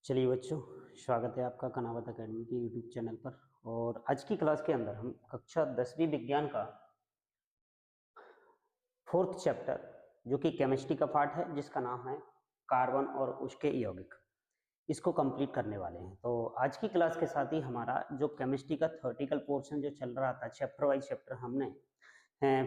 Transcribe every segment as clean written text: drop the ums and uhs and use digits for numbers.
चलिए बच्चों, स्वागत है आपका कनावत एकेडमी के यूट्यूब चैनल पर। और आज की क्लास के अंदर हम कक्षा 10वीं विज्ञान का 4th चैप्टर जो कि केमिस्ट्री का पार्ट है, जिसका नाम है कार्बन और उसके यौगिक, इसको कंप्लीट करने वाले हैं। तो आज की क्लास के साथ ही हमारा जो केमिस्ट्री का थ्योरेटिकल पोर्शन जो चल रहा था, चैप्टर वाइज चैप्टर हमने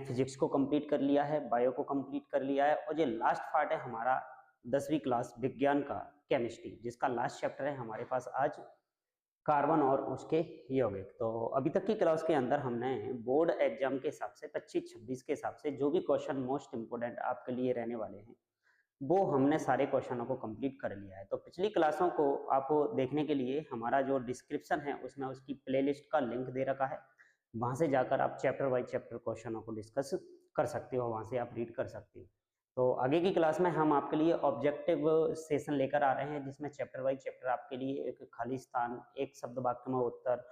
फिजिक्स को कंप्लीट कर लिया है, बायो को कंप्लीट कर लिया है, और ये लास्ट पार्ट है हमारा 10वीं क्लास विज्ञान का केमिस्ट्री, जिसका लास्ट चैप्टर है हमारे पास आज कार्बन और उसके यौगिक। तो अभी तक की क्लास के अंदर हमने बोर्ड एग्जाम के हिसाब से 25-26 के हिसाब से जो भी क्वेश्चन मोस्ट इंपोर्टेंट आपके लिए रहने वाले हैं, वो हमने सारे क्वेश्चनों को कंप्लीट कर लिया है। तो पिछली क्लासों को आपको देखने के लिए हमारा जो डिस्क्रिप्शन है उसमें उसकी प्लेलिस्ट का लिंक दे रखा है, वहां से जाकर आप चैप्टर वाइज चैप्टर क्वेश्चनों को डिस्कस कर सकते हो, वहां से आप रीड कर सकते हो। तो आगे की क्लास में हम आपके लिए ऑब्जेक्टिव सेशन लेकर आ रहे हैं, जिसमें चैप्टर वाइज चैप्टर आपके लिए एक खाली स्थान, एक शब्द वाक्य में उत्तर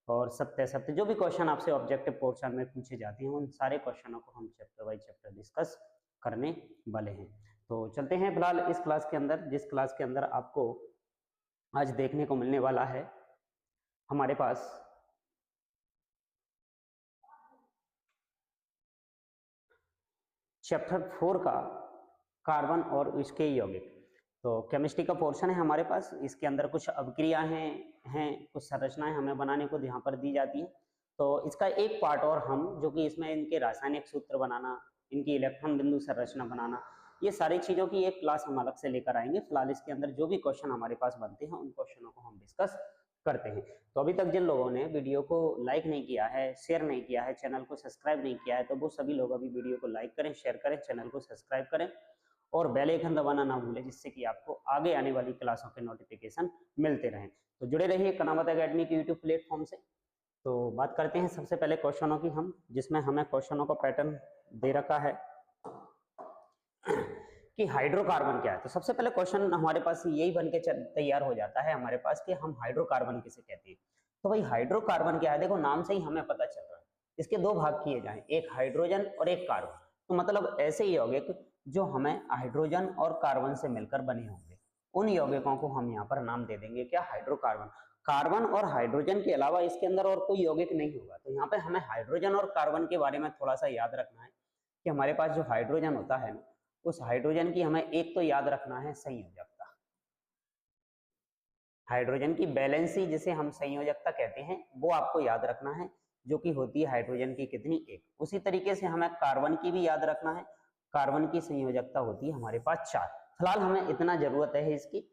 और सत्य सत्य जो भी क्वेश्चन आपसे ऑब्जेक्टिव पोर्शन में पूछे जाते हैं, उन सारे क्वेश्चनों को हम चैप्टर वाइज चैप्टर डिस्कस करने वाले हैं। तो चलते हैं फिलहाल इस क्लास के अंदर, जिस क्लास के अंदर आपको आज देखने को मिलने वाला है हमारे पास चैप्टर 4 का कार्बन और इसके यौगिक। तो केमिस्ट्री का पोर्शन है हमारे पास, इसके अंदर कुछ अभिक्रियाएं हैं, कुछ संरचनाएं हमें बनाने को यहाँ पर दी जाती है। तो इसका एक पार्ट और हम जो कि इसमें इनके रासायनिक सूत्र बनाना, इनकी इलेक्ट्रॉन बिंदु संरचना बनाना, ये सारी चीजों की एक क्लास हम अलग से लेकर आएंगे। फिलहाल इसके अंदर जो भी क्वेश्चन हमारे पास बनते हैं उन क्वेश्चनों को हम डिस्कस करते हैं। तो अभी तक जिन लोगों ने वीडियो को लाइक नहीं किया है, शेयर नहीं किया है, चैनल को सब्सक्राइब नहीं किया है, तो वो सभी लोग अभी वीडियो को लाइक करें, शेयर करें, चैनल को सब्सक्राइब करें और बेल आइकन दबाना ना भूलें, जिससे कि आपको आगे आने वाली क्लासों के नोटिफिकेशन मिलते रहें। तो जुड़े रहिए कनावत एकेडमी के यूट्यूब प्लेटफॉर्म से। तो बात करते हैं सबसे पहले क्वेश्चनों की हम, जिसमें हमें क्वेश्चनों का पैटर्न दे रखा है कि हाइड्रोकार्बन क्या है। तो सबसे पहले क्वेश्चन हमारे पास यही बन के तैयार हो जाता है हमारे पास कि हम हाइड्रोकार्बन किसे कहते हैं। तो भाई हाइड्रोकार्बन क्या है, देखो नाम से ही हमें पता चल रहा है। इसके दो भाग किए जाएं, एक हाइड्रोजन और एक कार्बन। तो मतलब ऐसे यौगिक जो हमें हाइड्रोजन और कार्बन से मिलकर बने होंगे, उन यौगिकों को हम यहाँ पर नाम दे देंगे क्या, हाइड्रोकार्बन। कार्बन और हाइड्रोजन के अलावा इसके अंदर और कोई यौगिक नहीं होगा। तो यहाँ पे हमें हाइड्रोजन और कार्बन के बारे में थोड़ा सा याद रखना है कि हमारे पास जो हाइड्रोजन होता है ना, उस हाइड्रोजन की हमें एक तो याद रखना है संयोजकता, हाइड्रोजन की बैलेंसी जिसे हम संयोजकता कहते हैं, वो आपको याद रखना है, जो कि होती है हाइड्रोजन की कितनी, एक। उसी तरीके से हमें कार्बन की भी याद रखना है, कार्बन की संयोजकता होती है हमारे पास 4। फिलहाल हमें इतना जरूरत है इसकी।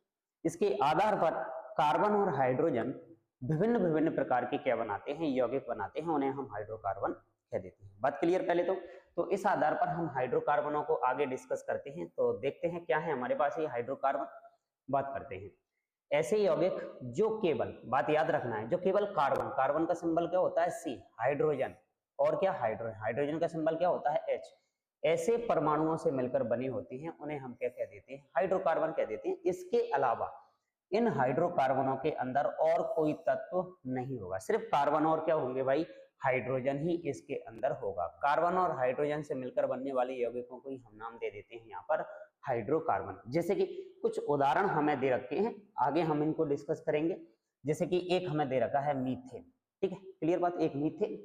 इसके आधार पर कार्बन और हाइड्रोजन विभिन्न विभिन्न प्रकार के क्या बनाते हैं, यौगिक बनाते हैं, उन्हें हम हाइड्रोकार्बन कह देते हैं। बात क्लियर पहले तो इस आधार पर हम हाइड्रोकार्बनों को आगे डिस्कस करते हैं। तो देखते हैं क्या है हमारे पास ये हाइड्रोकार्बन। बात करते हैं ऐसे यौगिक जो केवल, बात याद रखना है, जो केवल कार्बन, कार्बन का सिंबल क्या होता है सी, हाइड्रोजन और क्या हाइड्रोजन, हाइड्रोजन का सिंबल क्या होता है एच, ऐसे परमाणुओं से मिलकर बनी होती हैं, उन्हें हम क्या कह देते हैं, हाइड्रोकार्बन कह देते हैं। इसके अलावा इन हाइड्रोकार्बनों के अंदर और कोई तत्व नहीं होगा, सिर्फ कार्बन और क्या होंगे भाई, हाइड्रोजन ही इसके अंदर होगा। कार्बन और हाइड्रोजन से मिलकर बनने वाले यौगिकों को ही हम नाम दे देते हैं यहाँ पर हाइड्रोकार्बन। जैसे कि कुछ उदाहरण हमें दे रखे हैं, आगे हम इनको डिस्कस करेंगे। जैसे कि एक हमें दे रखा है मीथेन, ठीक है, क्लियर बात, एक मीथेन,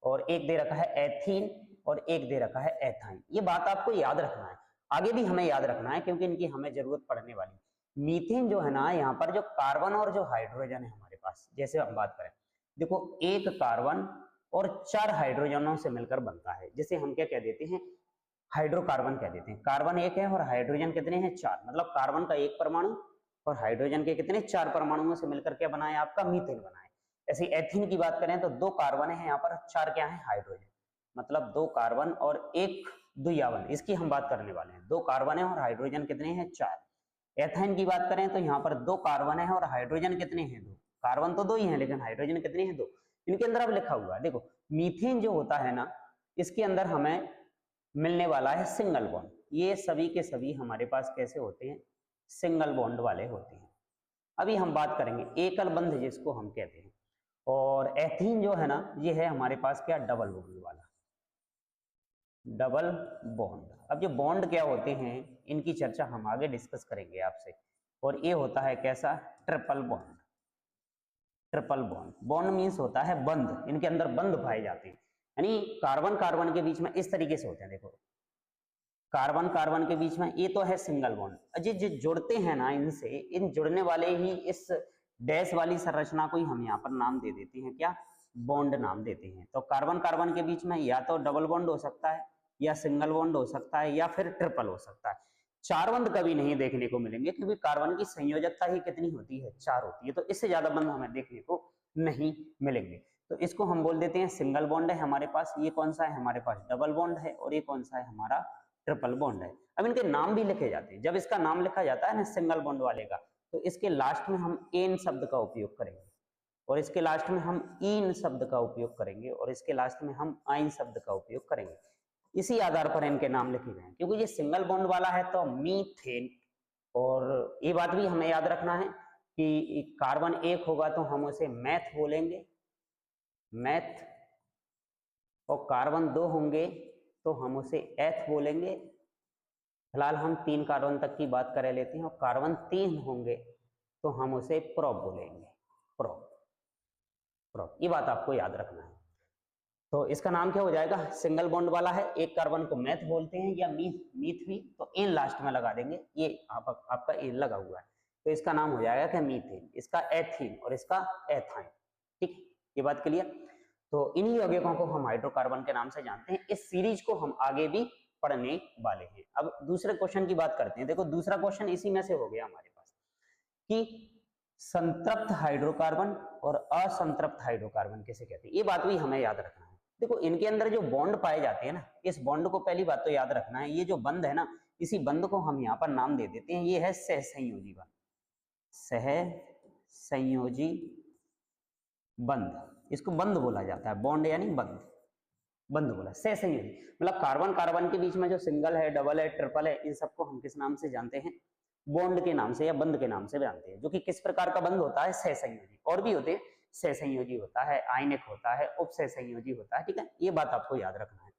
और एक दे रखा है एथीन, और एक दे रखा है एथाइन। ये बात आपको याद रखना है, आगे भी हमें याद रखना है, क्योंकि इनकी हमें जरूरत पड़ने वाली है। मीथेन जो है ना, यहाँ पर जो कार्बन और जो हाइड्रोजन है हमारे पास, जैसे हम बात करें, देखो एक कार्बन और 4 हाइड्रोजनों से मिलकर बनता है, जिसे हम क्या कह देते हैं, हाइड्रोकार्बन कह देते हैं। कार्बन एक है और हाइड्रोजन कितने हैं, 4, मतलब कार्बन का एक परमाणु और हाइड्रोजन के कितने, 4 परमाणुओं से मिलकर क्या बना है आपका, मीथेन बना है। ऐसे एथीन की बात करें तो 2 कार्बन है यहाँ पर, 4 क्या है, हाइड्रोजन, मतलब 2 कार्बन और एक द्वियावन, इसकी हम बात करने वाले हैं। 2 कार्बन है और हाइड्रोजन कितने हैं, 4। एथाइन की बात करें तो यहाँ पर 2 कार्बन है और हाइड्रोजन कितने हैं, 2। कार्बन तो 2 ही है, लेकिन हाइड्रोजन कितने हैं, 2। इनके अंदर अब लिखा हुआ है, देखो मीथेन जो होता है ना, इसके अंदर हमें मिलने वाला है सिंगल बॉन्ड। ये सभी के सभी हमारे पास कैसे होते हैं, सिंगल बॉन्ड वाले होते हैं। अभी हम बात करेंगे एकल बंध जिसको हम कहते हैं। और एथीन जो है ना, ये है हमारे पास क्या, डबल बॉन्ड वाला, डबल बॉन्ड। अब ये बॉन्ड क्या होते हैं, इनकी चर्चा हम आगे डिस्कस करेंगे आपसे। और ये होता है कैसा, triple bond. Triple bond, bond means होता है बंध, इनके अंदर बंध पाए जाते हैं, यानी कार्बन कार्बन के बीच में इस तरीके से होते हैं। देखो कार्बन कार्बन के बीच में ये तो है सिंगल बॉन्ड, अजय जो जुड़ते हैं ना इनसे, इन जुड़ने वाले ही इस डैश वाली संरचना को ही हम यहाँ पर नाम दे देते हैं क्या, बॉन्ड नाम देते हैं। तो कार्बन कार्बन के बीच में या तो डबल बॉन्ड हो सकता है, या सिंगल बॉन्ड हो सकता है, या फिर ट्रिपल हो सकता है। चार बंद कभी नहीं देखने को मिलेंगे, क्योंकि कार्बन की संयोजकता ही कितनी होती है, 4 होती है, तो इससे ज्यादा बंद हमें देखने को नहीं मिलेंगे। तो इसको हम बोल देते हैं सिंगल बॉन्ड है हमारे पास, ये कौन सा है हमारे पास, डबल बॉन्ड है, और ये कौन सा है हमारा, ट्रिपल बॉन्ड है। अब इनके नाम भी लिखे जाते हैं, जब इसका नाम लिखा जाता है ना सिंगल बॉन्ड वाले का, तो इसके लास्ट में हम एन शब्द का उपयोग करेंगे, और इसके लास्ट में हम ईन शब्द का उपयोग करेंगे, और इसके लास्ट में हम आइन शब्द का उपयोग करेंगे। इसी आधार पर इनके नाम लिखे गए हैं, क्योंकि ये सिंगल बॉन्ड वाला है तो मीथेन। और ये बात भी हमें याद रखना है कि कार्बन एक होगा तो हम उसे मैथ बोलेंगे, मैथ, और कार्बन 2 होंगे तो हम उसे एथ बोलेंगे। फिलहाल हम 3 कार्बन तक की बात कर लेते हैं, और कार्बन 3 होंगे तो हम उसे प्रोप बोलेंगे, प्रोप, प्रोप, ये बात आपको याद रखना है। तो इसका नाम क्या हो जाएगा, सिंगल बॉन्ड वाला है, एक कार्बन को मैथ बोलते हैं या मीथ भी, तो एन लास्ट में लगा देंगे, ये आपका एन लगा हुआ है, तो इसका नाम हो जाएगा क्या, मीथेन, इसका एथीन और इसका एथाइन। ठीक है, ये बात क्लियर। तो इन्हीं यौगिकों को हम हाइड्रोकार्बन के नाम से जानते हैं। इस सीरीज को हम आगे भी पढ़ने वाले हैं। अब दूसरे क्वेश्चन की बात करते हैं। देखो दूसरा क्वेश्चन इसी में से हो गया हमारे पास कि संतृप्त हाइड्रोकार्बन और असंतृप्त हाइड्रोकार्बन किसे कहते हैं, ये बात भी हमें याद रखना है। देखो इनके अंदर जो बॉन्ड पाए जाते हैं ना, इस बॉन्ड को पहली बात तो याद रखना है, ये जो बंध है ना, इसी बंध को हम यहाँ पर नाम दे देते हैं, ये है सहसंयोजी बंध, सहसंयोजी बंध, इसको बंध बोला जाता है, बॉन्ड यानी बंध, बंध बोला, सहसंयोजी मतलब कार्बन कार्बन के बीच में जो सिंगल है, डबल है, ट्रिपल है, इन सबको हम किस नाम से जानते हैं, बॉन्ड के नाम से या बंध के नाम से जानते हैं, जो कि किस प्रकार का बंध होता है, सहसंयोजी। और भी होते हैं, सहसंयोजी होता है, आयनिक होता है, उपसहसंयोजी होता है, ठीक है, ये बात आपको याद रखना है।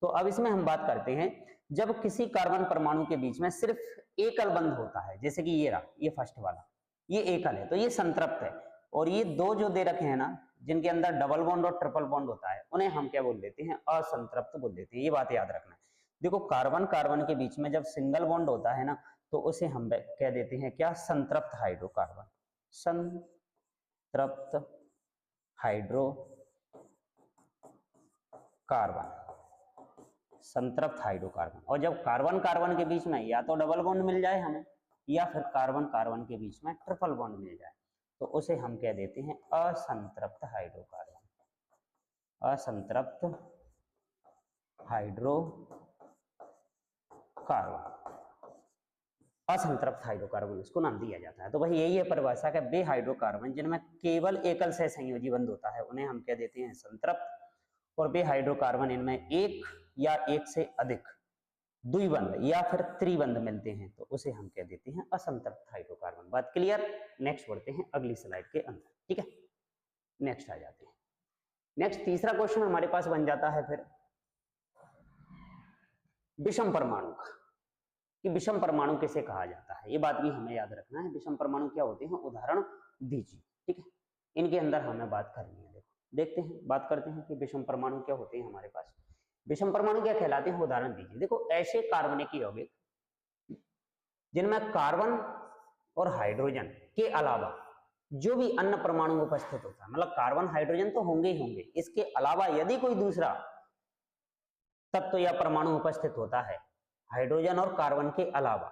तो अब इसमें हम बात करते हैं, जब किसी कार्बन परमाणु के बीच में सिर्फ एकल बंध होता है, जैसे कि ये रहा, ये फर्स्ट वाला, ये एकल है, तो ये संतृप्त है, और ये दो जो दे रखे हैं ना, जिनके अंदर डबल बॉन्ड और ट्रिपल बॉन्ड होता है, उन्हें हम क्या बोल देते हैं, असंतृप्त बोल देते हैं, ये बात याद रखना है। देखो कार्बन कार्बन के बीच में जब सिंगल बॉन्ड होता है ना, तो उसे हम कह देते हैं क्या, संतृप्त हाइड्रोकार्बन, संतृप्त हाइड्रोकार्बन, संतृप्त हाइड्रोकार्बन। और जब कार्बन कार्बन के बीच में या तो डबल बॉन्ड मिल जाए हमें, या फिर कार्बन कार्बन के बीच में ट्रिपल बॉन्ड मिल जाए, तो उसे हम कह देते हैं असंतृप्त हाइड्रोकार्बन, असंतृप्त हाइड्रोकार्बन, असंतृप्त हाइड्रोकार्बन इसको नाम दिया जाता है। तो भाई यही है परिभाषा का, वे हाइड्रोकार्बन जिनमें केवल एकल सहसंयोजी बंध होता है उन्हें हम कह देते हैं संतृप्त, और वे हाइड्रोकार्बन इनमें एक या एक से अधिक द्विबंध या फिर त्रिबंध मिलते हैं, तो उसे हम कह देते हैं असंतृप्त हाइड्रोकार्बन। बात क्लियर। नेक्स्ट बढ़ते हैं अगली स्लाइड के अंदर, ठीक है, नेक्स्ट आ जाते हैं। नेक्स्ट तीसरा क्वेश्चन हमारे पास बन जाता है फिर विषम परमाणु का, कि विषम परमाणु किसे कहा जाता है, ये बात भी हमें याद रखना है। विषम परमाणु क्या होते हैं, उदाहरण दीजिए, ठीक है, इनके अंदर हमें बात करनी है। देखो देखते हैं, बात करते हैं कि विषम परमाणु क्या होते हैं हमारे पास, विषम परमाणु क्या कहलाते हैं, उदाहरण दीजिए। देखो ऐसे कार्बनिक यौगिक जिनमें कार्बन और हाइड्रोजन के अलावा जो भी अन्य परमाणु उपस्थित होता है, मतलब कार्बन हाइड्रोजन तो होंगे ही होंगे, इसके अलावा यदि कोई दूसरा तत्व या परमाणु उपस्थित होता है हाइड्रोजन और कार्बन के अलावा,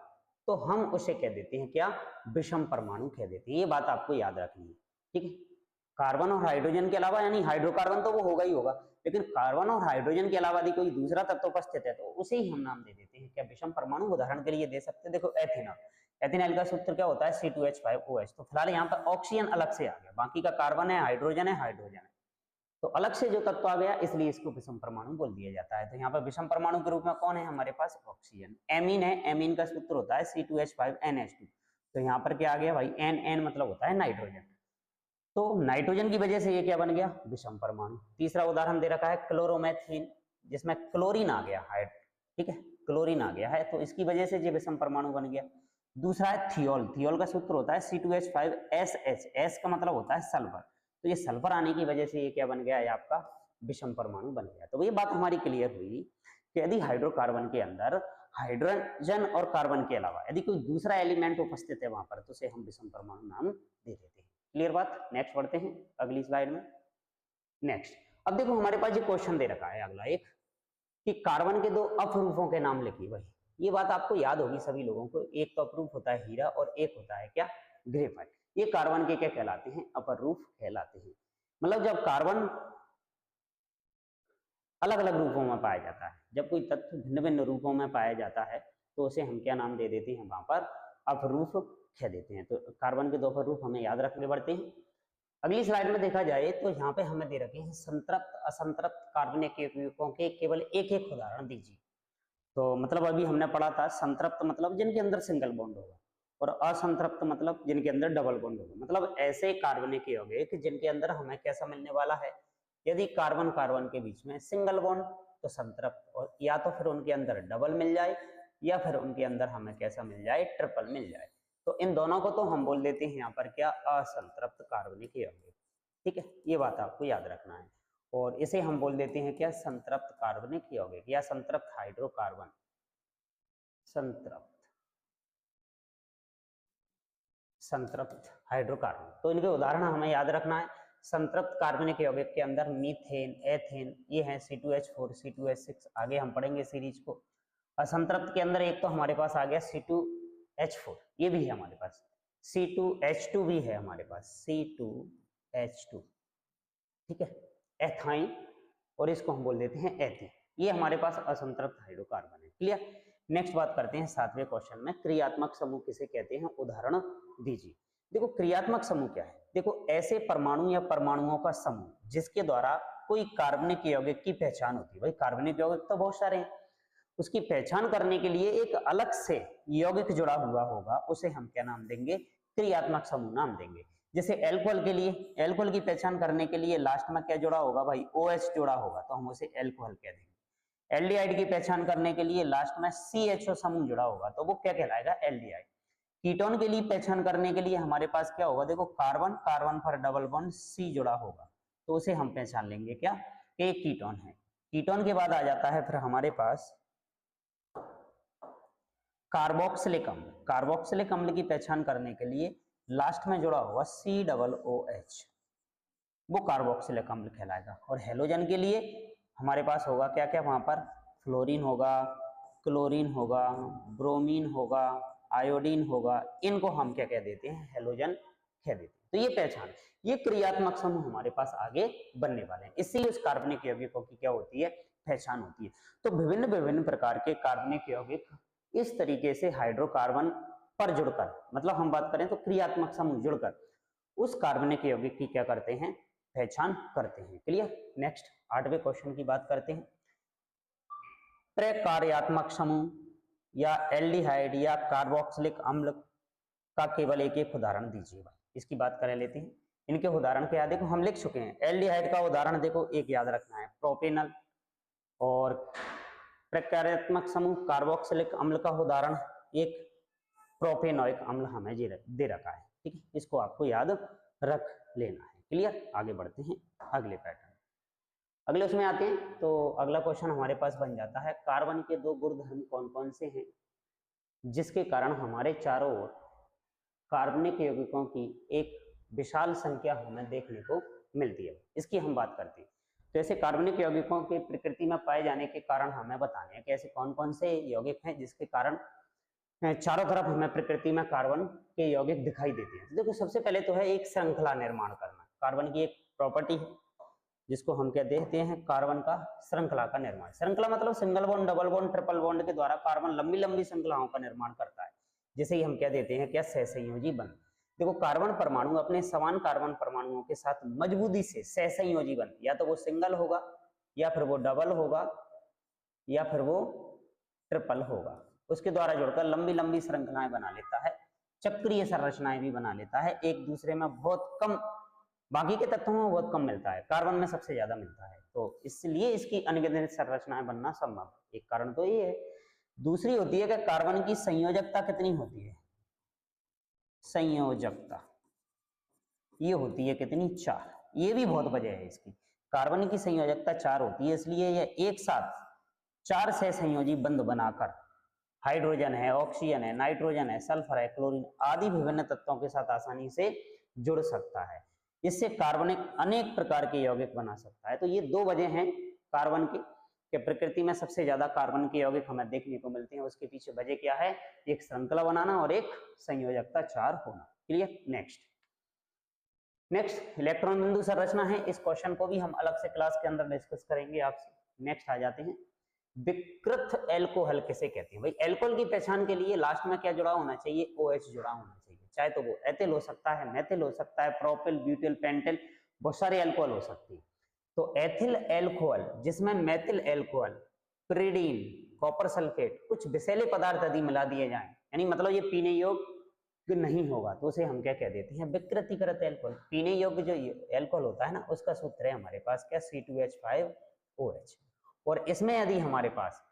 तो हम उसे कह देते हैं क्या, विषम परमाणु कह देते हैं। ये बात आपको याद रखनी है, ठीक है। कार्बन और हाइड्रोजन के अलावा, यानी हाइड्रोकार्बन तो वो होगा ही होगा, लेकिन कार्बन और हाइड्रोजन के अलावा यदि कोई दूसरा तत्व उपस्थित है तो उसे ही हम नाम दे देते हैं क्या, विषम परमाणु। उदाहरण के लिए दे सकते हैं, देखो एथेनॉल, एथेनॉल का सूत्र क्या होता है, C2H5OH। तो फिलहाल यहाँ पर ऑक्सीजन अलग से आ गया, बाकी का कार्बन है, हाइड्रोजन है, हाइड्रोजन है, तो अलग से जो तत्व आ गया, इसलिए इसको विषम परमाणु बोल दिया जाता है। तो यहाँ पर विषम परमाणु के रूप में कौन है हमारे पास, ऑक्सीजन। एमीन है, एमीन का सूत्र होता है C2H5NH2। तो यहाँ पर क्या आ गया भाई, NN मतलब होता है नाइट्रोजन, तो नाइट्रोजन की वजह से ये क्या बन गया, विषम परमाणु। तीसरा उदाहरण दे रखा है क्लोरोमेथीन, जिसमें क्लोरीन आ गया है, ठीक है, क्लोरीन आ गया है, तो इसकी वजह से ये विषम परमाणु बन गया। दूसरा है थियोल, थियोल का सूत्र होता है C2H5SH, S का मतलब होता है सल्फर। तो ये सल्फर आने की वजह से ये क्या बन गया है आपका विषम परमाणु बन गया। तो ये बात हमारी क्लियर हुई कि यदि हाइड्रोकार्बन के अंदर हाइड्रोजन और कार्बन के अलावा यदि कोई दूसरा एलिमेंट उपस्थित है वहां पर तो उसे हम विषम परमाणु नाम दे देते हैं। क्लियर बात। नेक्स्ट बढ़ते हैं अगली स्लाइड में। नेक्स्ट अब देखो हमारे पास ये क्वेश्चन दे रखा है अगला एक कि कार्बन के दो अपरूपों के नाम लिखिए भाई। ये बात आपको याद होगी सभी लोगों को, एक तो अपरूप होता है हीरा और एक होता है क्या ग्रेफाइट। ये कार्बन के क्या कहलाते हैं अपरूप कहलाते हैं। मतलब जब कार्बन अलग अलग रूपों में पाया जाता है, जब कोई तत्व भिन्न भिन्न रूपों में पाया जाता है तो उसे हम क्या नाम दे देते हैं वहां पर अपरूप कह देते हैं। तो कार्बन के दो अपरूप हमें याद रखने पड़ते हैं। अगली स्लाइड में देखा जाए तो यहाँ पे हमें दे रखे हैं संतृप्त असंतृप्त कार्बनिक यौगिकों के केवल एक एक उदाहरण दीजिए। तो मतलब अभी हमने पढ़ा था संतृप्त मतलब जिनके अंदर सिंगल बॉन्ड होगा और असंतृप्त मतलब जिनके अंदर डबल बॉन्ड होगा। मतलब ऐसे कार्बनिक यौगिक जिनके अंदर हमें कैसा मिलने वाला है, यदि कार्बन कार्बन के बीच में सिंगल बॉन्ड तो संतृप्त, और या तो फिर उनके अंदर डबल मिल जाए या फिर उनके अंदर हमें कैसा मिल जाए ट्रिपल मिल जाए। तो इन दोनों को तो हम बोल देते हैं यहाँ पर क्या असंतृप्त कार्बनिक यौगिक। ठीक है, ये बात आपको याद रखना है। और इसे हम बोल देते हैं क्या संतृप्त कार्बनिक यौगिक या संतृप्त हाइड्रोकार्बन, संतृप्त हाइड्रोकार्बन। तो इनके उदाहरण हमें याद रखना है। संतृप्त कार्बनिक यौगिक के अंदर मीथेन, एथेन, ये है C2H4, C2H6, आगे हम पढ़ेंगे सीरीज को। असंतृप्त के अंदर एक तो हमारे पास आ गया C2H4, ये भी है हमारे पास, C2H2 भी है हमारे पास, C2H2, ठीक है, एथाइन, और इसको हम बोल देते हैं एथीन। ये हमारे पास असंतृप्त हाइड्रोकार्बन है। क्लियर। नेक्स्ट बात करते हैं 7वें क्वेश्चन में, क्रियात्मक समूह किसे कहते हैं, उदाहरण दीजिए। देखो क्रियात्मक समूह क्या है, देखो ऐसे परमाणु या परमाणुओं का समूह जिसके द्वारा कोई कार्बनिक यौगिक की पहचान होती है। भाई कार्बनिक यौगिक तो बहुत सारे हैं, उसकी पहचान करने के लिए एक अलग से यौगिक जुड़ा हुआ होगा, उसे हम क्या नाम देंगे, क्रियात्मक समूह नाम देंगे। जैसे एल्कोहल के लिए, एल्कोहल की पहचान करने के लिए लास्ट में क्या जुड़ा होगा भाई, OH जुड़ा होगा, तो हम उसे एल्कोहल कह देंगे। एल्डिहाइड की पहचान करने के लिए लास्ट में CHO समूह जुड़ा होगा, तो वो क्या कहलाएगा, एल्डिहाइड। कीटोन के लिए पहचान करने के लिए हमारे पास क्या होगा, देखो कार्बन, कार्बन पर डबल बॉन्ड C जुड़ा होगा, तो उसे हम पहचान लेंगे क्या, कि कीटोन है। कीटोन के बाद आ जाता है फिर हमारे पास कार्बोक्सिलिक अम्ल। कार्बोक्सिलिक अम्ल की पहचान करने के लिए लास्ट में जुड़ा होगा COOH, वो कार्बोक्सिलिक अम्ल कहलाएगा। और हेलोजन के लिए हमारे पास होगा क्या क्या, वहां पर फ्लोरीन होगा, क्लोरीन होगा, ब्रोमीन होगा, आयोडीन होगा, इनको हम क्या कह देते हैं, हेलोजन कह देते हैं। तो ये पहचान, ये क्रियात्मक समूह हमारे पास आगे बनने वाले हैं, इससे उस कार्बनिक यौगिकों की क्या होती है, पहचान होती है। तो विभिन्न विभिन्न प्रकार के कार्बनिक यौगिक इस तरीके से हाइड्रोकार्बन पर जुड़कर, मतलब हम बात करें तो क्रियात्मक समूह जुड़कर उस कार्बनिक यौगिक की क्या करते हैं, पहचान करते हैं। क्लियर। नेक्स्ट 8वें क्वेश्चन की बात करते हैं, प्रकार्यात्मक समूह या एल्डिहाइड या कार्बोक्सिलिक अम्ल का केवल एक एक उदाहरण दीजिए। इसकी बात कर लेते हैं। इनके उदाहरण क्या, देखो हम लिख चुके हैं। एल्डिहाइड का उदाहरण देखो एक याद रखना है, प्रोपेनल। और प्रकार्यात्मक समूह कार्बोक्सिलिक अम्ल का उदाहरण एक प्रोपेनोइक अम्ल हमें दे रखा है। ठीक है, इसको आपको याद रख लेना है। क्लियर। आगे बढ़ते हैं अगले पैटर्न, अगले उसमें आते हैं। तो अगला क्वेश्चन हमारे पास बन जाता है, कार्बन के दो गुणधर्म कौन कौन से हैं जिसके कारण हमारे चारों ओर कार्बनिक यौगिकों की एक विशाल संख्या हमें देखने को मिलती है। इसकी हम बात करते हैं। तो ऐसे कार्बनिक यौगिकों के प्रकृति में पाए जाने के कारण हमें बताने हैं कि ऐसे कौन कौन से यौगिक हैं जिसके कारण चारों तरफ हमें प्रकृति में कार्बन के यौगिक दिखाई देते हैं। तो देखो सबसे पहले तो है एक श्रृंखला निर्माण करना। कार्बन की एक प्रॉपर्टी है जिसको हम क्या देते हैं, कार्बन का श्रृंखला का निर्माण। श्रृंखला मतलब single bond, double bond, triple bond के द्वारा कार्बन लंबी लंबी श्रृंखलाओं का निर्माण करता है, जिसे ही हम क्या देते हैं, क्या सहसंयोजी बंध। देखो कार्बन परमाणु अपने समान कार्बन परमाणुओं के साथ मजबूती से सहसंयोजी बंध, या तो वो सिंगल होगा या फिर वो डबल होगा या फिर वो ट्रिपल होगा, उसके द्वारा जुड़कर लंबी लंबी श्रृंखलाएं बना लेता है, चक्रीय संरचनाएं भी बना लेता है। एक दूसरे में बहुत कम, बाकी के तत्वों में बहुत कम मिलता है, कार्बन में सबसे ज्यादा मिलता है, तो इसलिए इसकी अनगिनत संरचनाएं बनना संभव। एक कारण तो ये है। दूसरी होती है कि कार्बन की संयोजकता कितनी होती है। संयोजकता ये होती है कितनी, 4। ये भी बहुत वजह है इसकी। कार्बन की संयोजकता 4 होती है, इसलिए यह एक साथ 4 सहसंयोजी बंध बनाकर हाइड्रोजन है, ऑक्सीजन है, नाइट्रोजन है, सल्फर है, क्लोरीन आदि विभिन्न तत्वों के साथ आसानी से जुड़ सकता है। इससे कार्बनिक अनेक प्रकार के यौगिक बना सकता है। तो ये 2 वजह हैं कार्बन की, कि प्रकृति में सबसे ज्यादा कार्बन के यौगिक हमें देखने को मिलते हैं। उसके पीछे वजह क्या है, एक श्रृंखला बनाना और एक संयोजकता 4 होना। क्लियर। नेक्स्ट इलेक्ट्रॉन बिंदु संरचना है। इस क्वेश्चन को भी हम अलग से क्लास के अंदर डिस्कस करेंगे आपसे। नेक्स्ट आ जाते हैं, विकृत एल्कोहल किसे कहते हैं। भाई एल्कोहल की पहचान के लिए लास्ट में क्या जुड़ा होना चाहिए, OH जुड़ा होना चाहिए। चाहे तो वो एथिल हो सकता है, मेथिल हो सकता है, प्रोपिल, ब्यूटिल, पेंटिल, बहुत सारे एल्कोहल हो सकती है। तो एथिल एल्कोहल जिसमें methyl alcohol, pyridine, copper sulphate, कुछ विषैले पदार्थ यदि मिला दिए जाएं, यानी मतलब ये पीने योग्य नहीं होगा, तो उसे हम क्या कह देते हैं, विकृतिकृत एल्कोहल। पीने योग्य जो एल्कोहल होता है ना, उसका सूत्र है हमारे पास क्या, C2H5OH। और इसमें यदि हमारे पास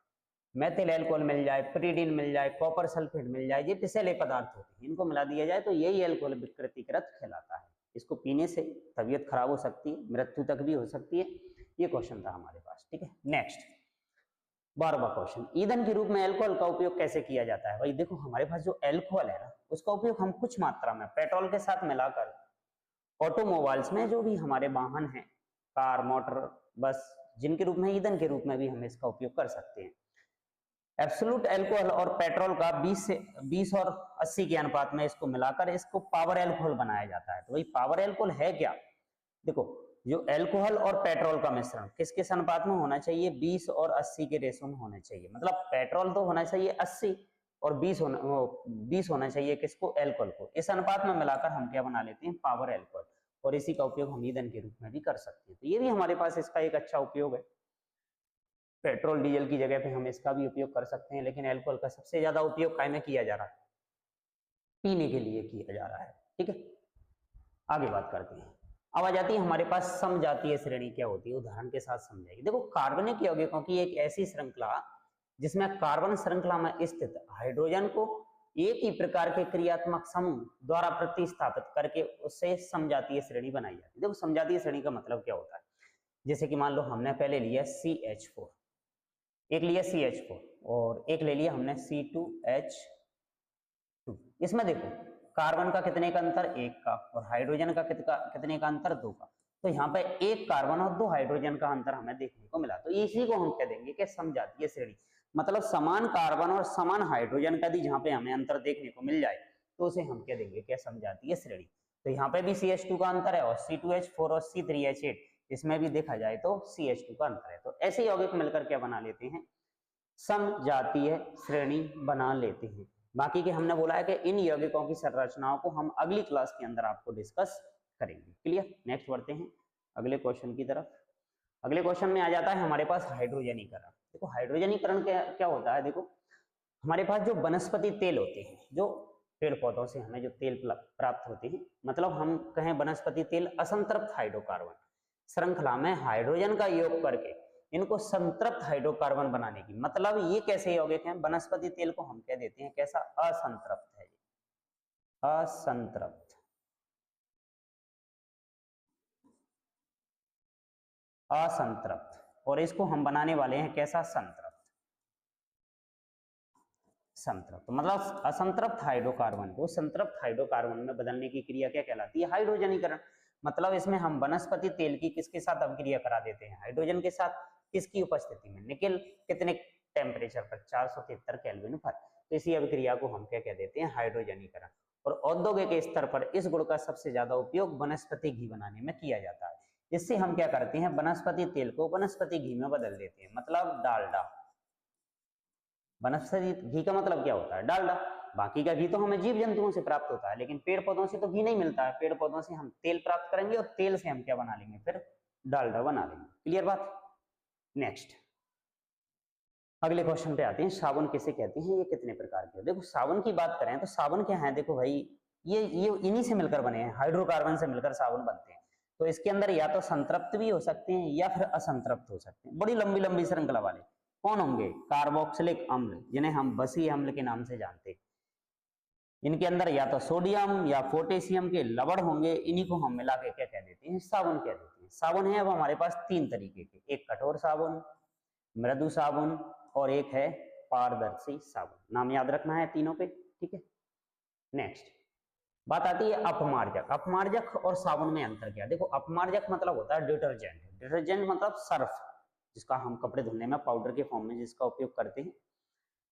मेथिल एल्कोहल मिल जाए, पिरिडीन मिल जाए, कॉपर सल्फेट मिल जाए, ये विषैले पदार्थ होते हैं, इनको मिला दिया जाए तो यही एल्कोहल विकृतिकृत कहलाता है। इसको पीने से तबीयत खराब हो सकती है, मृत्यु तक भी हो सकती है। ये क्वेश्चन था हमारे पास। ठीक है। नेक्स्ट 12वां क्वेश्चन, ईंधन के रूप में एल्कोहल का उपयोग कैसे किया जाता है। भाई देखो हमारे पास जो एल्कोहल है ना, उसका उपयोग हम कुछ मात्रा में पेट्रोल के साथ मिलाकर ऑटोमोबाइल्स में, जो भी हमारे वाहन हैं, कार, मोटर, बस, जिनके रूप में ईंधन के रूप में भी हम इसका उपयोग कर सकते हैं। एब्सोल्यूट एल्कोहल और पेट्रोल का 20 और 80 के अनुपात में इसको मिलाकर इसको पावर एल्कोहल बनाया जाता है। तो भाई पावर एल्कोहल है क्या, देखो जो एल्कोहल और पेट्रोल का मिश्रण किस किस अनुपात में होना चाहिए, 20 और 80 के रेशो में होना चाहिए। मतलब पेट्रोल तो होना चाहिए 80 और 20 होना चाहिए किसको, एल्कोहल को। इस अनुपात में मिलाकर हम क्या बना लेते हैं, पावर एल्कोहल। और इसी का उपयोग हम ईंधन के रूप में भी कर सकते हैं। तो ये भी हमारे पास इसका एक अच्छा उपयोग है। पेट्रोल डीजल की जगह पे हम इसका भी उपयोग कर सकते हैं, लेकिन एल्कोहल का सबसे ज्यादा उपयोग काय में किया जा रहा है, पीने के लिए किया जा रहा है। ठीक है, आगे बात करते हैं। अब आ जाती है हमारे पास समजातीय श्रेणी क्या होती है, उदाहरण के साथ समझाइए। देखो कार्बनिक यौगिकों की एक ऐसी श्रृंखला जिसमें कार्बन श्रृंखला में स्थित हाइड्रोजन को एक ही प्रकार के क्रियात्मक समूह द्वारा प्रतिस्थापित करके उससे समजातीय श्रेणी बनाई जाती है। देखो समजातीय श्रेणी का मतलब क्या होता है, जैसे कि मान लो हमने पहले लिया CH4, एक लिया CH4 और एक ले लिया हमने C2H2। इसमें देखो कार्बन का कितने का अंतर, 1 का, और हाइड्रोजन का कितने का अंतर, 2 का। तो यहाँ पे 1 कार्बन और 2 हाइड्रोजन का अंतर हमें देखने को मिला। तो इसी को हम कह देंगे कि समजातीय श्रेणी। मतलब समान कार्बन और समान हाइड्रोजन का यदि जहाँ पे हमें अंतर देखने को मिल जाए तो उसे हम कह देंगे क्या, समजातीय श्रेणी। तो यहाँ पे भी CH2 का अंतर है और C2H4 और C3H8 इसमें भी देखा जाए तो CH2 का अंतर है। तो ऐसे यौगिक मिलकर क्या बना लेते हैं, समजातीय श्रेणी बना लेते हैं। बाकी के हमने बोला है कि इन यौगिकों की संरचनाओं को हम अगली क्लास के अंदर आपको डिस्कस करेंगे। क्लियर। नेक्स्ट बढ़ते हैं अगले क्वेश्चन की तरफ। अगले क्वेश्चन में आ जाता है हमारे पास हाइड्रोजनीकरण। देखो हाइड्रोजनीकरण क्या होता है, देखो हमारे पास जो वनस्पति तेल होते हैं, जो पेड़ पौधों से हमें जो तेल प्राप्त होते हैं, मतलब हम कहें वनस्पति तेल असंतृप्त हाइड्रोकार्बन श्रृंखला में हाइड्रोजन का योग करके इनको संतृप्त हाइड्रोकार्बन बनाने की, मतलब ये कैसे यौगिक हैं, वनस्पति तेल को हम कह देते हैं कैसा, असंतृप्त है, असंतृप्त, असंतृप्त। और इसको हम बनाने वाले हैं कैसा, संतृप्त। संतृप्त मतलब असंतृप्त हाइड्रोकार्बन को संतृप्त हाइड्रोकार्बन में बदलने की क्रिया क्या कहलाती है, हाइड्रोजनीकरण। मतलब इसमें हम वनस्पति तेल की किसके साथ अभिक्रिया करा देते हैं, हाइड्रोजन के साथ। किसकी उपस्थिति में, निकेल कितने टेम्परेचर पर, 473 केल्विन पर। तो इसी अभिक्रिया को हम क्या कह देते हैं, हाइड्रोजनीकरण। और औद्योगिक स्तर पर इस गुण का सबसे ज्यादा उपयोग वनस्पति घी बनाने में किया जाता है। इससे हम क्या करते हैं, वनस्पति तेल को वनस्पति घी में बदल देते हैं, मतलब डालडा। वनस्पति घी का मतलब क्या होता है, डालडा। बाकी का घी तो हमें जीव जंतुओं से प्राप्त होता है, लेकिन पेड़ पौधों से तो घी नहीं मिलता है। पेड़ पौधों से हम तेल प्राप्त करेंगे और तेल से हम क्या बना लेंगे, फिर डालडा बना लेंगे। क्लियर बात। नेक्स्ट अगले क्वेश्चन पे आते हैं, साबुन किसे कहते हैं, ये कितने प्रकार के। देखो साबुन की बात करें तो साबुन क्या है, देखो भाई ये इन्हीं से मिलकर बने हैं, हाइड्रोकार्बन से मिलकर साबुन बनते हैं। तो इसके अंदर या तो संतृप्त भी हो सकते हैं या फिर असंतृप्त हो सकते हैं। बड़ी लंबी लंबी श्रृंखला वाले कौन होंगे, कार्बोक्सिलिक अम्ल, जिन्हें हम बसी अम्ल के नाम से जानते हैं। इनके अंदर या तो सोडियम या पोटेशियम के लवण होंगे, इन्हीं को हम मिला के क्या कह देते हैं, साबुन कह देते हैं। साबुन है अब हमारे पास तीन तरीके के, एक कठोर साबुन, मृदु साबुन और एक है पारदर्शी साबुन। नाम याद रखना है तीनों पे, ठीक है। नेक्स्ट बात आती है अपमार्जक। अपमार्जक और साबुन में अंतर क्या है? देखो अपमार्जक मतलब होता है डिटर्जेंट, डिटर्जेंट मतलब सर्फ, जिसका हम कपड़े धुलने में पाउडर के फॉर्म में जिसका उपयोग करते हैं।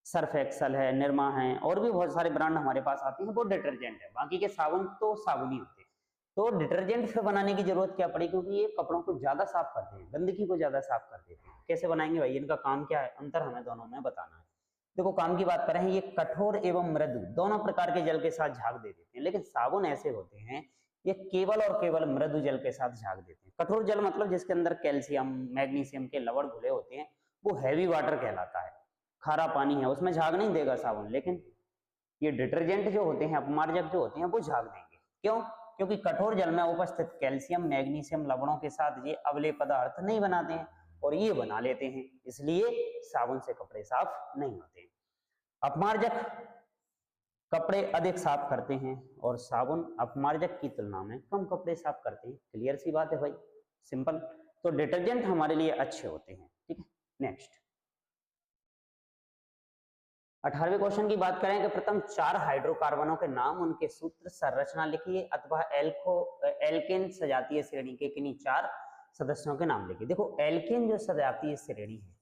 सर्फ एक्सल है, निरमा है, और भी बहुत सारे ब्रांड हमारे पास आते हैं, वो डिटर्जेंट है। बाकी के साबुन तो साबुन ही होते हैं। तो डिटर्जेंट फिर बनाने की जरूरत क्या पड़ी, क्योंकि ये कपड़ों को ज्यादा साफ करते हैं, गंदगी को ज्यादा साफ कर देते हैं। कैसे बनाएंगे भाई, इनका काम क्या है, अंतर हमें दोनों में बताना है। देखो काम की बात करें, ये कठोर एवं मृदु दोनों प्रकार के जल के साथ झाग दे देते हैं, लेकिन साबुन ऐसे होते हैं ये केवल और केवल मृदु जल के साथ झाग देते हैं। कठोर जल मतलब जिसके अंदर कैल्शियम मैग्नीशियम के लवण घुले होते हैं, वो हैवी वाटर कहलाता है, खारा पानी है, उसमें झाग नहीं देगा साबुन। लेकिन ये डिटर्जेंट जो होते हैं, अपमार्जक जो होते हैं, वो झाग देंगे। क्यों? क्योंकि कठोर जल में उपस्थित कैल्शियम मैग्नीशियम लवणों के साथ ये अवले पदार्थ नहीं बनाते हैं, और ये बना लेते हैं, इसलिए साबुन से कपड़े साफ नहीं होते हैं। अपमार्जक कपड़े अधिक साफ करते हैं और साबुन अपमार्जक की तुलना में कम कपड़े साफ करते हैं। क्लियर सी बात है भाई, सिंपल। तो डिटर्जेंट हमारे लिए अच्छे होते हैं, ठीक है। नेक्स्ट 18वें क्वेश्चन की बात करें कि प्रथम 4 हाइड्रोकार्बनों के नाम, उनके सूत्र, संरचना लिखिए, अथवा एल्केन सजातीय श्रेणी के किन्हीं 4 सदस्यों के नाम लिखिए। देखो एल्केन जो सजातीय श्रेणी है,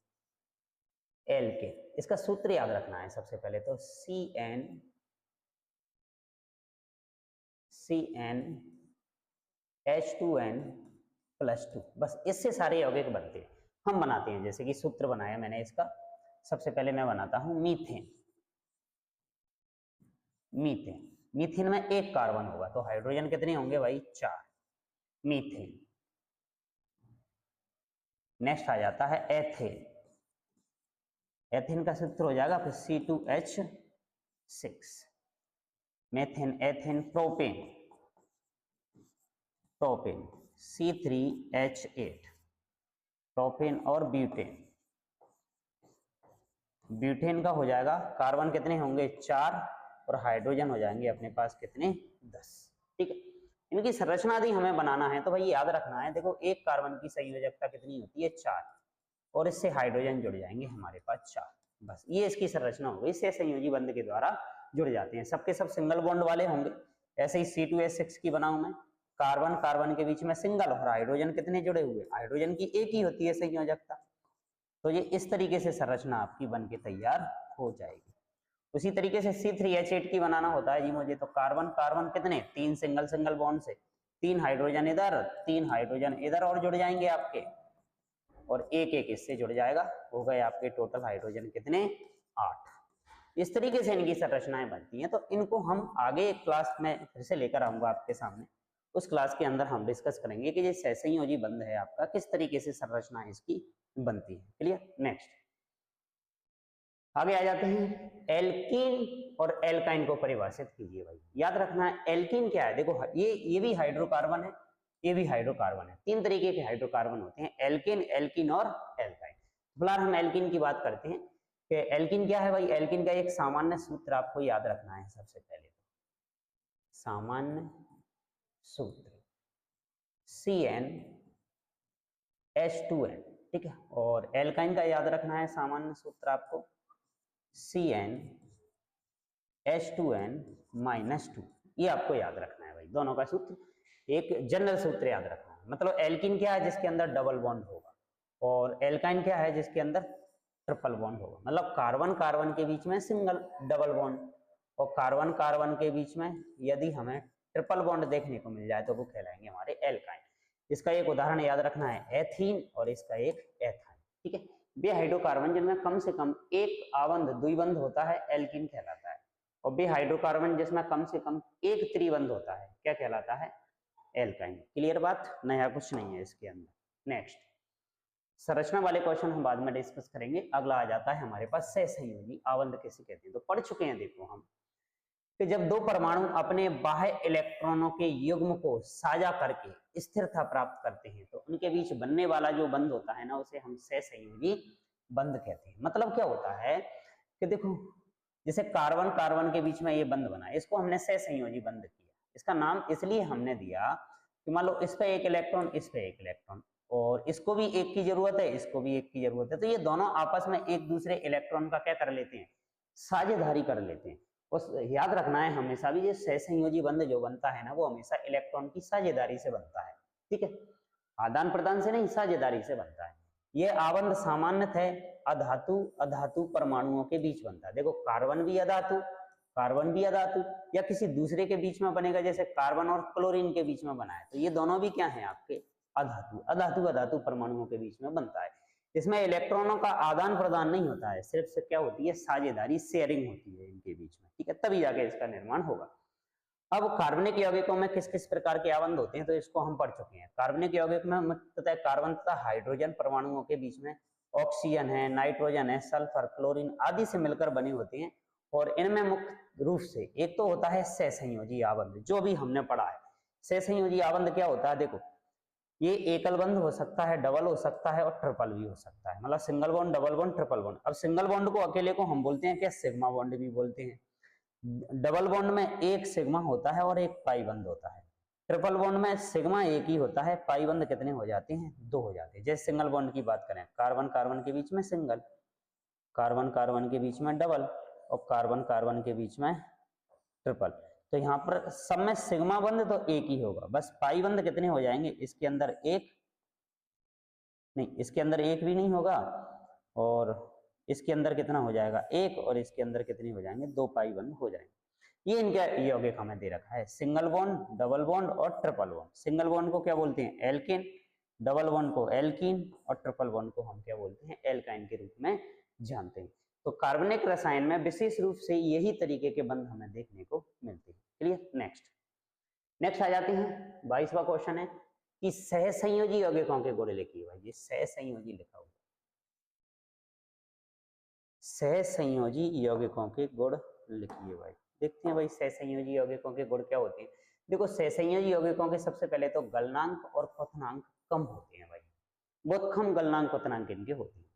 एल्केन, इसका सूत्र याद रखना है सबसे पहले तो CnH2n+2, बस इससे सारे यौगिक बनते हैं। हम बनाते हैं, जैसे कि सूत्र बनाया मैंने इसका, सबसे पहले मैं बनाता हूं मीथेन। मीथेन, मीथेन में एक कार्बन होगा, तो हाइड्रोजन कितने होंगे भाई, 4, मीथेन। नेक्स्ट आ जाता है एथेन। एथेन का सूत्र हो जाएगा फिर C2H6। Methane, ethane, propane, propane C3H8, propane और ब्यूटेन। ब्यूटेन का हो जाएगा, कार्बन कितने होंगे, 4, और हाइड्रोजन हो जाएंगे अपने पास कितने, 10, ठीक है। इनकी संरचना यदि हमें बनाना है तो भाई याद रखना है, देखो एक कार्बन की संयोजकता कितनी होती है, 4, और इससे हाइड्रोजन जुड़ जाएंगे हमारे पास 4, बस ये इसकी संरचना होगी। इससे संयोजी बंध के द्वारा जुड़ जाते हैं, सबके सब सिंगल बॉन्ड वाले होंगे। ऐसे ही C2H6 की बनाऊं मैं, कार्बन कार्बन के बीच में सिंगल, और हाइड्रोजन कितने जुड़े हुए, हाइड्रोजन की एक ही होती है संयोजकता। तो ये इस तरीके से संरचना आपकी बन के तैयार हो जाएगी। उसी तरीके से C3H8 की बनाना होता है जी मुझे, तो कार्बन कार्बन कितने, 3 सिंगल सिंगल बॉन्ड से, 3 हाइड्रोजन इधर 3 हाइड्रोजन इधर और जुड़ जाएंगे आपके, और एक एक इससे जुड़ जाएगा, हो गए आपके टोटल हाइड्रोजन कितने, 8। इस तरीके से इनकी संरचनाएं बनती हैं। तो इनको हम आगे एक क्लास में फिर से लेकर आऊंगा आपके सामने, उस क्लास के अंदर हम डिस्कस करेंगे कि ये सहसंयोजी बंध है आपका, किस तरीके से संरचना इसकी बनती है। क्लियर। नेक्स्ट आगे आ जाते हैं, एल्कीन और एल्काइन को परिभाषित कीजिए भाई। याद रखना है एल्कीन क्या है, देखो ये भी हाइड्रोकार्बन है, ये भी हाइड्रोकार्बन है, 3 तरीके के हाइड्रोकार्बन होते हैं, एल्केन, एल्कीन और एल्काइन। फिलहाल हम एल्कीन की बात करते हैं कि एल्कीन क्या है भाई। एल्कीन का एक सामान्य सूत्र आपको याद रखना है, सबसे पहले तो सामान्य सूत्र CnH2n, ठीक है। और एल्काइन का याद रखना है सामान्य सूत्र आपको CnH2n-2, ये आपको याद रखना है भाई, दोनों का सूत्र, एक जनरल सूत्र याद रखना है। मतलब एल्कीन क्या है, जिसके अंदर डबल बॉन्ड होगा, और एल्काइन क्या है, जिसके अंदर ट्रिपल बॉन्ड होगा। मतलब कार्बन कार्बन के बीच में सिंगल डबल बॉन्ड, और कार्बन कार्बन के बीच में यदि हमें ट्रिपल बॉन्ड देखने को मिल जाए तो वो कहलाएंगे हमारे एल्काइन। इसका एक उदाहरण याद रखना है एथीन, और इसका एक एथाइन, ठीक है। वे हाइड्रोकार्बन जिनमें कम से कम एक आबंध द्विबंध होता है एल्कीन कहलाता है, और वे हाइड्रोकार्बन जिसमें कम से कम एक त्रिबंध होता है क्या कहलाता है, एल्काइन। क्लियर बात, नया कुछ नहीं है इसके अंदर। नेक्स्ट संरचना वाले क्वेश्चन हम बाद में डिस्कस करेंगे। अगला आ जाता है हमारे पास सहसंयोजी आबंध किसे कहते हैं, तो पढ़ चुके हैं देखो हम कि जब 2 परमाणु अपने बाह्य इलेक्ट्रॉनों के युग्म को साझा करके स्थिरता प्राप्त करते हैं तो उनके बीच बनने वाला जो बंध होता है ना, उसे हम सहसंयोजी बंध कहते हैं। मतलब क्या होता है कि देखो जैसे कार्बन कार्बन के बीच में ये बंध बना, इसको हमने सहसंयोजी बंध किया। इसका नाम इसलिए हमने दिया कि मान लो इस पे एक इलेक्ट्रॉन, इस पे एक इलेक्ट्रॉन, और इसको भी एक की जरूरत है, इसको भी एक की जरूरत है, तो ये दोनों आपस में एक दूसरे इलेक्ट्रॉन का क्या कर लेते हैं, साझेदारी कर लेते हैं। उस याद रखना है हमेशा भी, ये सहसंयोजी बंध जो बनता है ना, वो हमेशा इलेक्ट्रॉन की साझेदारी से बनता है, ठीक है, आदान प्रदान से नहीं, साझेदारी से बनता है। ये आबंध सामान्यतः अधातु अधातु परमाणुओं के बीच बनता है। देखो कार्बन भी अधातु, कार्बन भी अधातु, या किसी दूसरे के बीच में बनेगा, जैसे कार्बन और क्लोरीन के बीच में बना है, तो ये दोनों भी क्या है आपके अधातु, अधातु अधातु परमाणुओं के बीच में बनता है। इसमें इलेक्ट्रॉनों का आदान प्रदान नहीं होता है, सिर्फ से क्या होती है, साझेदारी, शेयरिंग होती है इनके बीच में, ठीक है, तभी जाके इसका निर्माण होगा। अब कार्बनिक यौगिकों में किस किस प्रकार के आबंध होते हैं, तो इसको हम पढ़ चुके हैं। कार्बनिक यौगिक में मुख्यतः कार्बन तथा हाइड्रोजन परमाणुओं के बीच में ऑक्सीजन है, नाइट्रोजन है, सल्फर, क्लोरीन आदि से मिलकर बने होते हैं। और इनमें मुख्य रूप से एक तो होता है सहसंयोजी आबंध, जो भी हमने पढ़ा है। सहसंयोजी आबंध क्या होता है, देखो ये एकल बंध हो सकता है, डबल हो सकता है, और ट्रिपल भी हो सकता है, मतलब single bond, double bond, triple bond. अब सिंगल बॉन्ड को अकेले को हम बोलते हैं क्या, सिग्मा बॉन्ड भी बोलते हैं। डबल बॉन्ड में एक सिग्मा होता है और एक पाई बंद होता है। ट्रिपल बॉन्ड में सिग्मा एक ही होता है, पाई बंद कितने हो जाते हैं, 2 हो जाते हैं। जैसे सिंगल बॉन्ड की बात करें, कार्बन कार्बन के बीच में सिंगल, कार्बन कार्बन के बीच में डबल, और कार्बन कार्बन के बीच में ट्रिपल। तो यहाँ पर सब में सिग्मा बंद तो एक ही होगा, बस पाई बंद कितने हो जाएंगे, इसके अंदर एक नहीं, इसके अंदर एक भी नहीं होगा, और इसके अंदर कितना हो जाएगा, एक, और इसके अंदर कितने हो जाएंगे, 2 पाई बंद हो जाएंगे। ये इनका यौगिक हमें दे रखा है, सिंगल बॉन्ड, डबल बॉन्ड और ट्रिपल बॉन्ड। सिंगल बॉन्ड को क्या बोलते हैं, एल्केन, डबल बॉन्ड को एल्कीन, और ट्रिपल बॉन्ड को हम क्या बोलते हैं, एल्काइन के रूप में जानते हैं। तो कार्बनिक रसायन में विशेष रूप से यही तरीके के बंध हमें देखने को मिलते हैं। क्लियर। नेक्स्ट आ जाते हैं, 22वां क्वेश्चन है कि सहसंयोजी यौगिकों के गुण लिखिए। भाई ये सहसंयोजी लिखा हुआ, सहसंयोजी यौगिकों के गुण लिखिए। भाई देखते हैं भाई सहसंयोजी यौगिकों के गुण क्या होते हैं। देखो सहसंयोजी यौगिकों के सबसे पहले तो गलनांक और क्वथनांक कम होते हैं। भाई बहुत कम गलनांक क्वथनांक इनके होते हैं।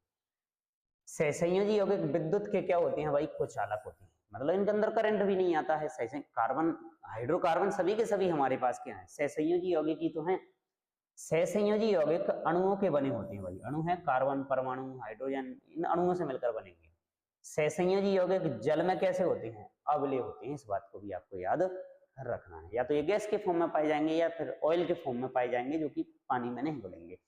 सहसंयोजी यौगिक विद्युत के क्या होते हैं भाई, कुचालक होते हैं, मतलब इनके अंदर करंट भी नहीं आता है। कार्बन हाइड्रोकार्बन सभी के सभी हमारे पास क्या है, सहसंयोजी यौगिक ही तो है। सहसंयोजी यौगिक अणुओं के बने होते हैं। भाई अणु है, कार्बन परमाणु, हाइड्रोजन, इन अणुओं से मिलकर बनेंगे। सहसंयोजी यौगिक जल में कैसे होते हैं, अवले होते हैं। इस बात को भी आपको याद रखना है। या तो ये गैस के फॉर्म में पाए जाएंगे या फिर ऑयल के फॉर्म में पाए जाएंगे, जो कि पानी में नहीं घुलेंगे।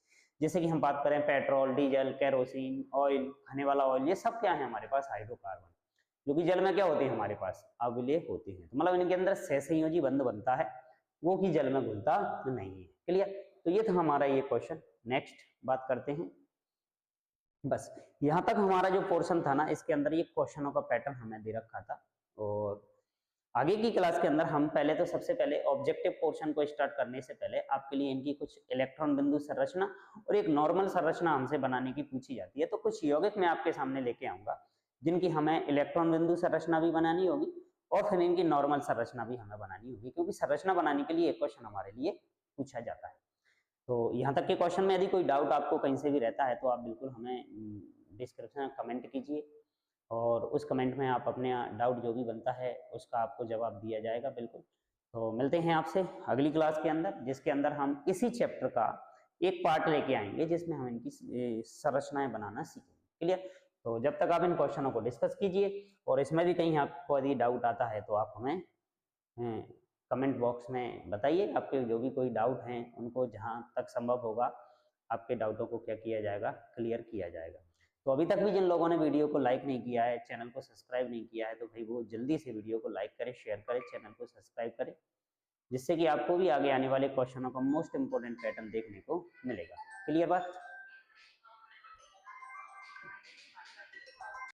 जैसे कि हम बात करें पेट्रोल, डीजल, केरोसिन, ऑयल, खाने वाला ऑयल, ये सब क्या है हमारे पास, हाइड्रोकार्बन, जो कि जल में क्या होते हैं हमारे पास, अवले होते हैं। तो मतलब इनके अंदर सहसंयोजी बंध बनता है, वो कि जल में घुलता नहीं है। क्लियर। तो ये था हमारा ये क्वेश्चन। नेक्स्ट बात करते हैं। बस यहाँ तक हमारा जो पोर्शन था ना, इसके अंदर ये क्वेश्चनों का पैटर्न हमें दे रखा था। और आगे की क्लास के अंदर हम पहले तो सबसे पहले ऑब्जेक्टिव पोर्शन को स्टार्ट करने से पहले आपके लिए इनकी कुछ इलेक्ट्रॉन बिंदु संरचना और एक नॉर्मल संरचना हमसे बनाने की पूछी जाती है। तो कुछ यौगिक मैं आपके सामने लेके आऊंगा जिनकी हमें इलेक्ट्रॉन बिंदु संरचना भी बनानी होगी और फिर इनकी नॉर्मल संरचना भी हमें बनानी होगी, क्योंकि संरचना बनाने के लिए एक क्वेश्चन हमारे लिए पूछा जाता है। तो यहाँ तक के क्वेश्चन में यदि कोई डाउट आपको कहीं से भी रहता है तो आप बिल्कुल हमें डिस्क्रिप्शन में कमेंट कीजिए, और उस कमेंट में आप अपने डाउट जो भी बनता है उसका आपको जवाब दिया जाएगा बिल्कुल। तो मिलते हैं आपसे अगली क्लास के अंदर, जिसके अंदर हम इसी चैप्टर का एक पार्ट लेके आएंगे जिसमें हम इनकी संरचनाएं बनाना सीखेंगे। क्लियर। तो जब तक आप इन क्वेश्चनों को डिस्कस कीजिए, और इसमें भी कहीं आपको यदि डाउट आता है तो आप हमें कमेंट बॉक्स में बताइए। आपके जो भी कोई डाउट हैं उनको जहाँ तक संभव होगा आपके डाउटों को क्या किया जाएगा, क्लियर किया जाएगा। तो अभी तक भी जिन लोगों ने वीडियो को लाइक नहीं किया है, चैनल को सब्सक्राइब नहीं किया है, तो भाई वो जल्दी से वीडियो को लाइक करें, शेयर करें, चैनल को सब्सक्राइब करें, जिससे कि आपको भी आगे आने वाले क्वेश्चनों का मोस्ट इंपोर्टेंट पैटर्न देखने को मिलेगा। क्लियर बात।